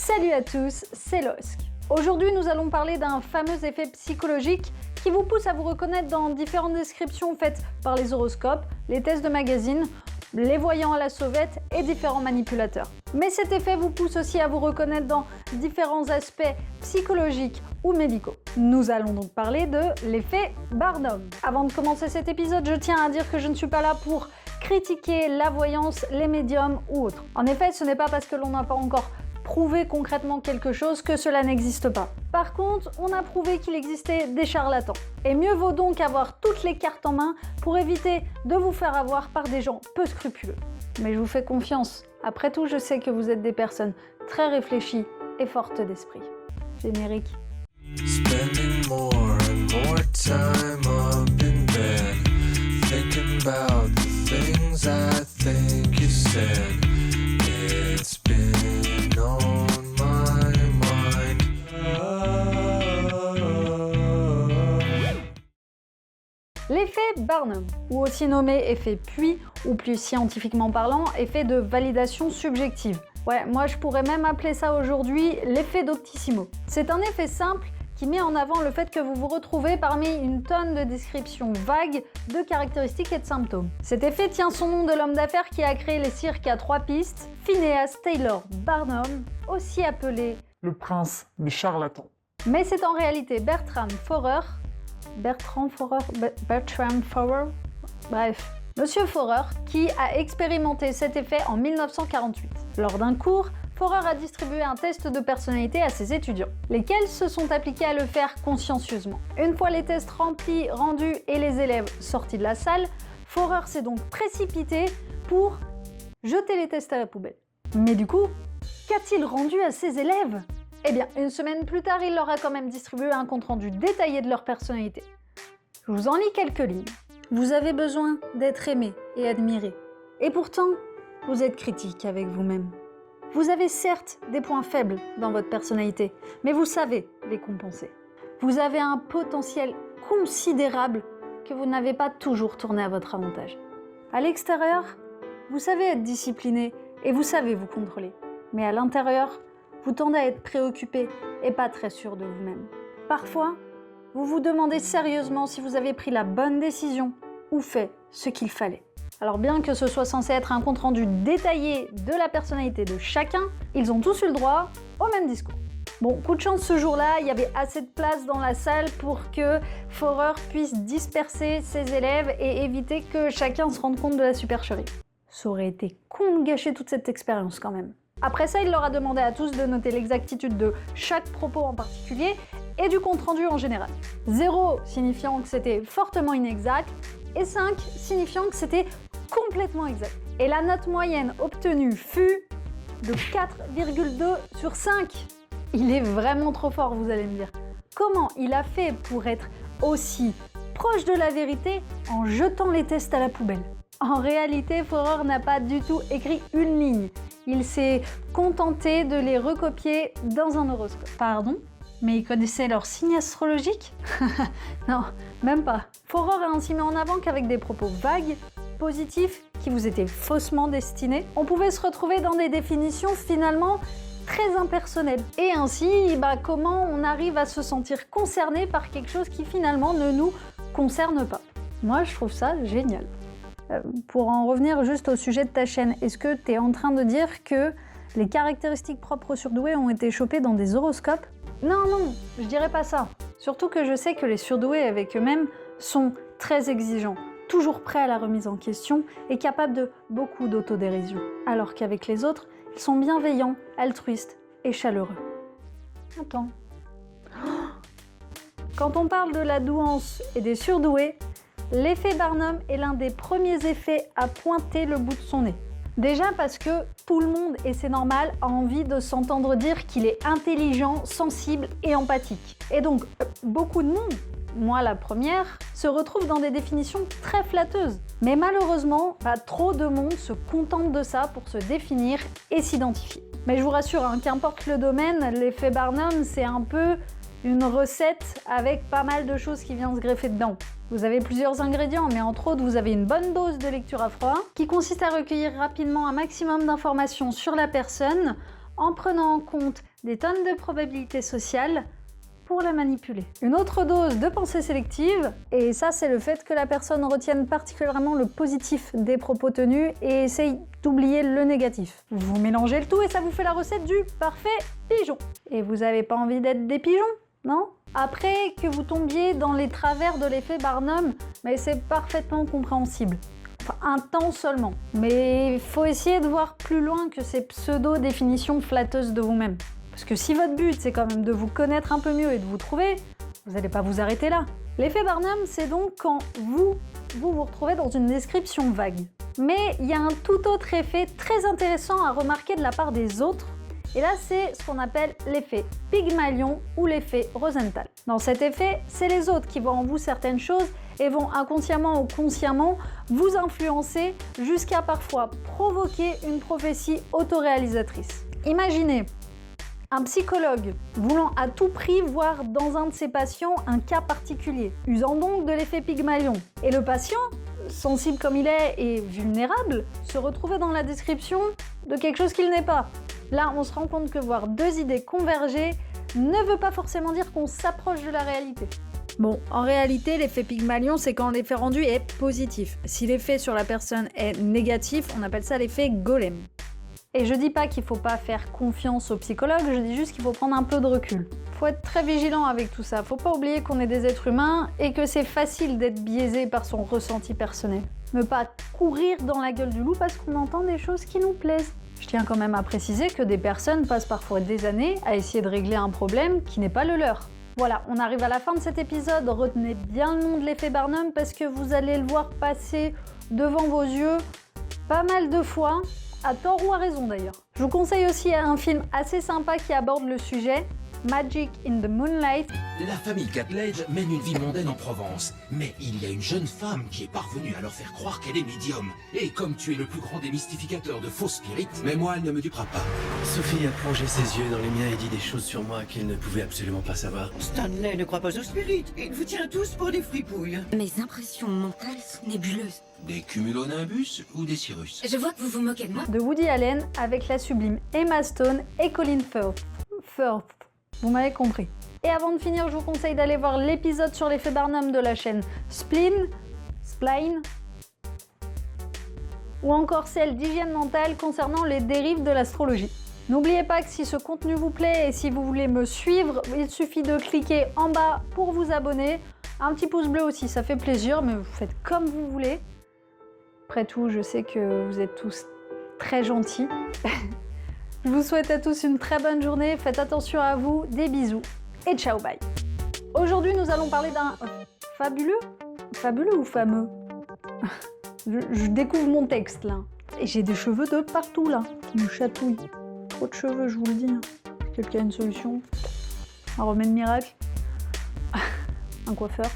Salut à tous, c'est Losk. Aujourd'hui, nous allons parler d'un fameux effet psychologique qui vous pousse à vous reconnaître dans différentes descriptions faites par les horoscopes, les tests de magazines, les voyants à la sauvette et différents manipulateurs. Mais cet effet vous pousse aussi à vous reconnaître dans différents aspects psychologiques ou médicaux. Nous allons donc parler de l'effet Barnum. Avant de commencer cet épisode, je tiens à dire que je ne suis pas là pour critiquer la voyance, les médiums ou autres. En effet, ce n'est pas parce que l'on n'a pas encore prouvé concrètement quelque chose que cela n'existe pas. Par contre, on a prouvé qu'il existait des charlatans. Et mieux vaut donc avoir toutes les cartes en main pour éviter de vous faire avoir par des gens peu scrupuleux. Mais je vous fais confiance. Après tout, je sais que vous êtes des personnes très réfléchies et fortes d'esprit. Générique. Spending more and more time up in bed, thinking about the things I think you said. It's been on my mind. L'effet Barnum, ou aussi nommé effet Puy, ou plus scientifiquement parlant, effet de validation subjective. Ouais, moi je pourrais même appeler ça aujourd'hui l'effet Doctissimo. C'est un effet simple qui met en avant le fait que vous vous retrouvez parmi une tonne de descriptions vagues de caractéristiques et de symptômes. Cet effet tient son nom de l'homme d'affaires qui a créé les cirques à 3 pistes, Phineas Taylor Barnum, aussi appelé le prince des charlatans. Mais c'est en réalité Bertram Forer, bref, Monsieur Forer, qui a expérimenté cet effet en 1948. Lors d'un cours, Forer a distribué un test de personnalité à ses étudiants, lesquels se sont appliqués à le faire consciencieusement. Une fois les tests rendus et les élèves sortis de la salle, Forer s'est donc précipité pour jeter les tests à la poubelle. Mais du coup, qu'a-t-il rendu à ses élèves ? Eh bien, une semaine plus tard, il leur a quand même distribué un compte-rendu détaillé de leur personnalité. Je vous en lis quelques lignes. Vous avez besoin d'être aimé et admiré. Et pourtant, vous êtes critique avec vous-même. Vous avez certes des points faibles dans votre personnalité, mais vous savez les compenser. Vous avez un potentiel considérable que vous n'avez pas toujours tourné à votre avantage. À l'extérieur, vous savez être discipliné et vous savez vous contrôler. Mais à l'intérieur, vous tendez à être préoccupé et pas très sûr de vous-même. Parfois, vous vous demandez sérieusement si vous avez pris la bonne décision ou fait ce qu'il fallait. Alors bien que ce soit censé être un compte-rendu détaillé de la personnalité de chacun, ils ont tous eu le droit au même discours. Bon, coup de chance ce jour-là, il y avait assez de place dans la salle pour que Forer puisse disperser ses élèves et éviter que chacun se rende compte de la supercherie. Ça aurait été con de gâcher toute cette expérience quand même. Après ça, il leur a demandé à tous de noter l'exactitude de chaque propos en particulier et du compte-rendu en général. 0 signifiant que c'était fortement inexact et 5 signifiant que c'était complètement exact. Et la note moyenne obtenue fut de 4,2 sur 5. Il est vraiment trop fort, vous allez me dire. Comment il a fait pour être aussi proche de la vérité en jetant les tests à la poubelle ? En réalité, Forer n'a pas du tout écrit une ligne. Il s'est contenté de les recopier dans un horoscope. Pardon ? Mais ils connaissaient leur signe astrologique ? Non, même pas. Forer a ainsi mis en avant qu'avec des propos vagues, positifs, qui vous étaient faussement destinés, on pouvait se retrouver dans des définitions finalement très impersonnelles. Et ainsi, comment on arrive à se sentir concerné par quelque chose qui finalement ne nous concerne pas. Moi, je trouve ça génial. Pour en revenir juste au sujet de ta chaîne, est-ce que tu es en train de dire que les caractéristiques propres aux surdoués ont été chopées dans des horoscopes ? Non, je dirais pas ça. Surtout que je sais que les surdoués avec eux-mêmes sont très exigeants, toujours prêts à la remise en question et capables de beaucoup d'autodérision. Alors qu'avec les autres, ils sont bienveillants, altruistes et chaleureux. Attends. Quand on parle de la douance et des surdoués, l'effet Barnum est l'un des premiers effets à pointer le bout de son nez. Déjà parce que tout le monde, et c'est normal, a envie de s'entendre dire qu'il est intelligent, sensible et empathique. Et donc, beaucoup de monde, moi la première, se retrouve dans des définitions très flatteuses. Mais malheureusement, trop de monde se contente de ça pour se définir et s'identifier. Mais je vous rassure, qu'importe le domaine, l'effet Barnum, c'est un peu une recette avec pas mal de choses qui viennent se greffer dedans. Vous avez plusieurs ingrédients, mais entre autres, vous avez une bonne dose de lecture à froid qui consiste à recueillir rapidement un maximum d'informations sur la personne en prenant en compte des tonnes de probabilités sociales pour la manipuler. Une autre dose de pensée sélective, et ça c'est le fait que la personne retienne particulièrement le positif des propos tenus et essaye d'oublier le négatif. Vous mélangez le tout et ça vous fait la recette du parfait pigeon. Et vous avez pas envie d'être des pigeons, non? Après que vous tombiez dans les travers de l'effet Barnum, mais c'est parfaitement compréhensible. Enfin, un temps seulement. Mais il faut essayer de voir plus loin que ces pseudo-définitions flatteuses de vous-même. Parce que si votre but, c'est quand même de vous connaître un peu mieux et de vous trouver, vous n'allez pas vous arrêter là. L'effet Barnum, c'est donc quand vous retrouvez dans une description vague. Mais il y a un tout autre effet très intéressant à remarquer de la part des autres, et là, c'est ce qu'on appelle l'effet Pygmalion ou l'effet Rosenthal. Dans cet effet, c'est les autres qui voient en vous certaines choses et vont inconsciemment ou consciemment vous influencer jusqu'à parfois provoquer une prophétie autoréalisatrice. Imaginez un psychologue voulant à tout prix voir dans un de ses patients un cas particulier, usant donc de l'effet Pygmalion. Et le patient, sensible comme il est et vulnérable, se retrouvait dans la description de quelque chose qu'il n'est pas. Là, on se rend compte que voir deux idées converger ne veut pas forcément dire qu'on s'approche de la réalité. Bon, en réalité, l'effet Pygmalion, c'est quand l'effet rendu est positif. Si l'effet sur la personne est négatif, on appelle ça l'effet golem. Et je dis pas qu'il faut pas faire confiance aux psychologues, je dis juste qu'il faut prendre un peu de recul. Faut être très vigilant avec tout ça, faut pas oublier qu'on est des êtres humains et que c'est facile d'être biaisé par son ressenti personnel. Ne pas courir dans la gueule du loup parce qu'on entend des choses qui nous plaisent. Je tiens quand même à préciser que des personnes passent parfois des années à essayer de régler un problème qui n'est pas le leur. Voilà, on arrive à la fin de cet épisode, retenez bien le nom de l'effet Barnum parce que vous allez le voir passer devant vos yeux pas mal de fois, à tort ou à raison d'ailleurs. Je vous conseille aussi un film assez sympa qui aborde le sujet, Magic in the Moonlight. La famille Catledge mène une vie mondaine en Provence, mais il y a une jeune femme qui est parvenue à leur faire croire qu'elle est médium. Et comme tu es le plus grand des mystificateurs de faux spirites, mais moi elle ne me dupera pas. Sophie a plongé ses yeux dans les miens et dit des choses sur moi qu'elle ne pouvait absolument pas savoir. Stanley ne croit pas aux spirites. Il vous tient tous pour des fripouilles. Mes impressions mentales sont nébuleuses. Des cumulonimbus ou des cirrus? Je vois que vous vous moquez de moi. De Woody Allen avec la sublime Emma Stone et Colin Firth. Vous m'avez compris. Et avant de finir, je vous conseille d'aller voir l'épisode sur l'effet Barnum de la chaîne Spline, ou encore celle d'hygiène mentale concernant les dérives de l'astrologie. N'oubliez pas que si ce contenu vous plaît et si vous voulez me suivre, il suffit de cliquer en bas pour vous abonner. Un petit pouce bleu aussi, ça fait plaisir, mais vous faites comme vous voulez. Après tout, je sais que vous êtes tous très gentils. Je vous souhaite à tous une très bonne journée, faites attention à vous, des bisous et ciao bye. Aujourd'hui, nous allons parler d'un fabuleux ou fameux? je découvre mon texte là. Et j'ai des cheveux de partout là, qui me chatouillent. Trop de cheveux, je vous le dis. Quelqu'un a une solution? Un remède miracle? Un coiffeur?